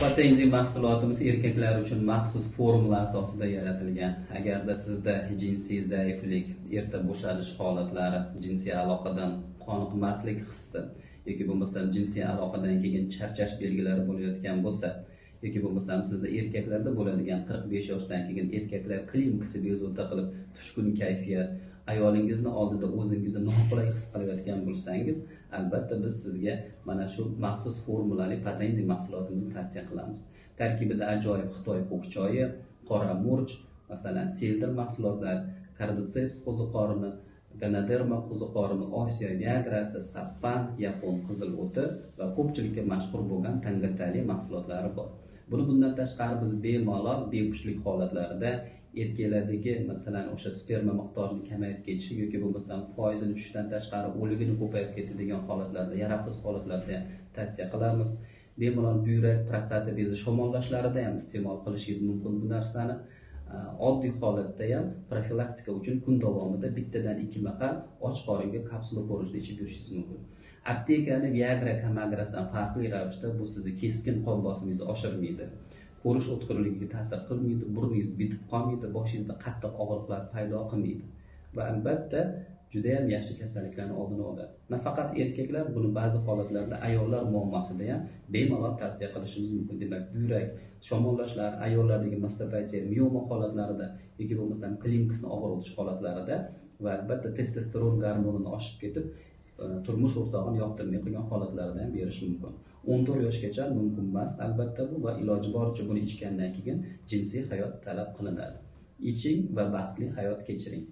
Patenzi mahsulotimiz erkaklar uchun maxsus formula asosida yaratilgan. Agarda sizda jinsiy zaiflik, erta bo'shalish holatlari, jinsiy aloqadan qoniqmaslik hissi yoki bo'lmasam jinsiy aloqadan keyin charchash belgilari bo'layotgan bo'lsa, yoki bo'lmasam sizda erkaklarda bo'ladigan 45 yoshdan keyin erkaklar klinikasi bezovta qilib tushkun kayfiyat, ayolingizni oldida o'zingizni noqulay his qilayotgan bo'lsangiz, albatta biz sizga mana shu maxsus formulali Patenzi mahsulotimizni tavsiya qilamiz. Tarkibida ajoyib Xitoy ko'k choyi, qora murch, masalan, seldir mahsulotlar, Cordyceps qo'ziqorini, Ganoderma qo'ziqorini, Osiyo Viagrasi, sappan, yapon qizil o'ti va ko'pchilikka mashhur bo'lgan tangatali mahsulotlari bor. Bundan tashqari biz bemalol bepushtlik holatlarida erkaklardagi masalan o'sha sperma miqdorini kamayib ketishi yoki bo'lmasam foizini tushishdan tashqari o'ligini ko'payib ketadigan holatlarda, yaroqsiz holatlarda tavsiya qilamiz. Bemalol buyrak, prostata bezi shamollashlarida ham iste'mol qilishingiz mumkin bu narsani. Oddiy holatda ham profilaktika uchun kun davomida bittadan 2 mahal och qoringa kapsula ko'rinishda ichib yurishingiz mumkin. Aptekani Viagra, Kamagrasidan farqli ravishda bu sizni keskin qon bosimingizni oshirmaydi. Ko'rish o'tkirligiga ta'sir qilmaydi, burningiz bitib qolmaydi, boshingizda qattiq og'riqlar paydo qilmaydi va albatta juda ham yaxshi kasalliklarni oldini oladi. Nafaqat erkaklar, buni ba'zi holatlarda ayollar muammosida ham bemalol tavsiya qilishimiz mumkin. Demak, buyrak, shamollashlar, ayollardagi mastopatiya, mioma holatlarida yoki bo'lmasam klinikasini og'ir o'tish holatlarida va albatta testosteron gormonini oshib ketib, turmush o'rtog'ini yoqtirmay qolgan holatlarda ham berish mumkin. 14 yoshgacha mumkin emas albatta bu va iloji boricha buni ichgandan keyin jinsiy hayot talab qilinadi. Iching va baxtli hayot kechiring.